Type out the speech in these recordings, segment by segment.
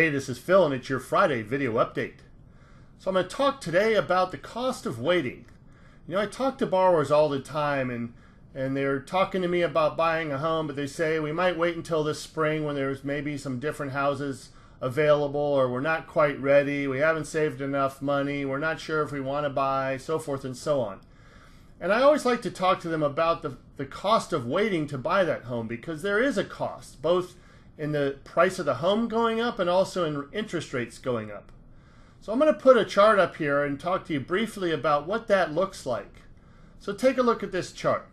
Hey, this is Phil and it's your Friday video update. So I'm going to talk today about the cost of waiting. You know, I talk to borrowers all the time and they're talking to me about buying a home, but they say we might wait until this spring when there's maybe some different houses available, or we're not quite ready, we haven't saved enough money, we're not sure if we want to buy, so forth and so on. And I always like to talk to them about the cost of waiting to buy that home, because there is a cost, both in the price of the home going up and also in interest rates going up. So I'm going to put a chart up here and talk to you briefly about what that looks like. So take a look at this chart.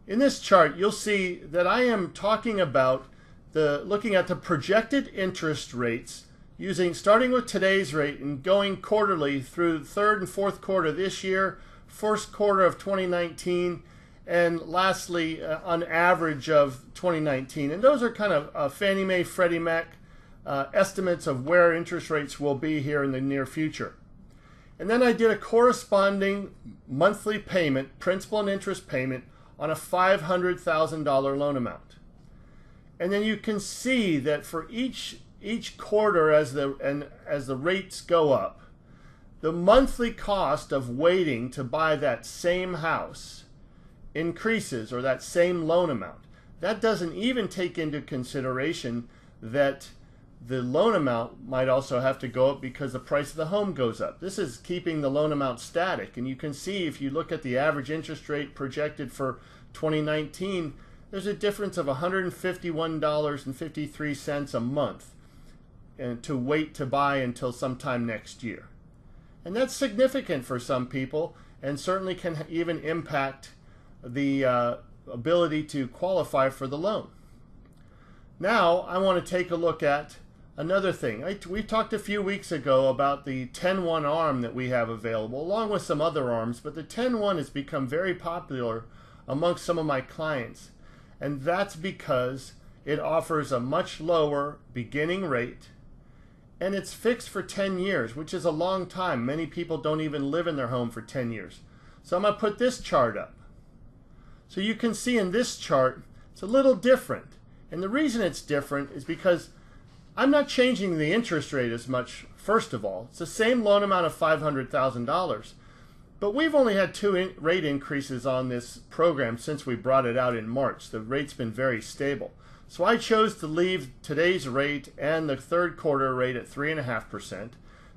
In this chart, you'll see that I am talking about looking at the projected interest rates starting with today's rate and going quarterly through the third and fourth quarter this year, first quarter of 2019, and lastly on average of 2019. And those are kind of Fannie Mae, Freddie Mac estimates of where interest rates will be here in the near future. And then I did a corresponding monthly payment, principal and interest payment, on a $500,000 loan amount. And then you can see that for each quarter as the rates go up, the monthly cost of waiting to buy that same house increases, or that same loan amount. That doesn't even take into consideration that the loan amount might also have to go up because the price of the home goes up. This is keeping the loan amount static. And you can see, if you look at the average interest rate projected for 2019, there's a difference of $151.53 a month and to wait to buy until sometime next year. And that's significant for some people, and certainly can even impact the ability to qualify for the loan. Now I want to take a look at another thing. We talked a few weeks ago about the 10-1 ARM that we have available, along with some other ARMs, but the 10-1 has become very popular amongst some of my clients, and that's because it offers a much lower beginning rate, and it's fixed for 10 years, which is a long time. Many people don't even live in their home for 10 years. So I'm going to put this chart up. So you can see in this chart, it's a little different. And the reason it's different is because I'm not changing the interest rate as much, first of all. It's the same loan amount of $500,000. But we've only had two rate increases on this program since we brought it out in March. The rate's been very stable. So I chose to leave today's rate and the third quarter rate at 3.5%,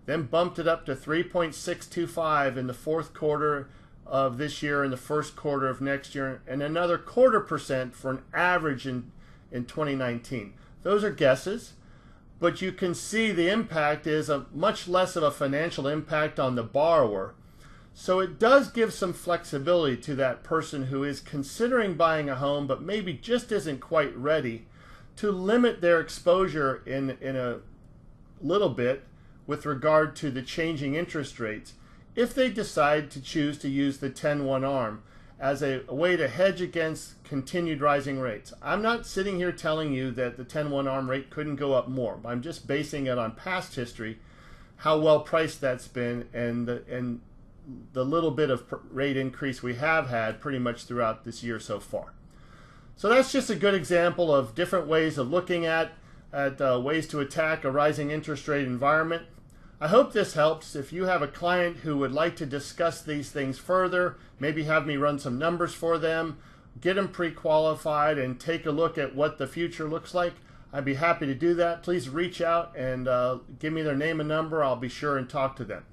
then bumped it up to 3.625 in the fourth quarter of this year and the first quarter of next year, and another 0.25% for an average in 2019. Those are guesses, but you can see the impact is a much less of a financial impact on the borrower. So it does give some flexibility to that person who is considering buying a home but maybe just isn't quite ready, to limit their exposure in a little bit with regard to the changing interest rates, if they decide to choose to use the 10-1 ARM as a way to hedge against continued rising rates. I'm not sitting here telling you that the 10-1 ARM rate couldn't go up more. I'm just basing it on past history, how well priced that's been, and the little bit of rate increase we have had pretty much throughout this year so far. So that's just a good example of different ways of looking at ways to attack a rising interest rate environment. I hope this helps. If you have a client who would like to discuss these things further, maybe have me run some numbers for them, get them pre-qualified, and take a look at what the future looks like, I'd be happy to do that. Please reach out and give me their name and number. I'll be sure and talk to them.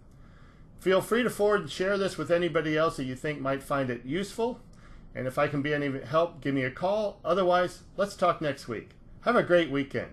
Feel free to forward and share this with anybody else that you think might find it useful. And if I can be any help, give me a call. Otherwise, let's talk next week. Have a great weekend.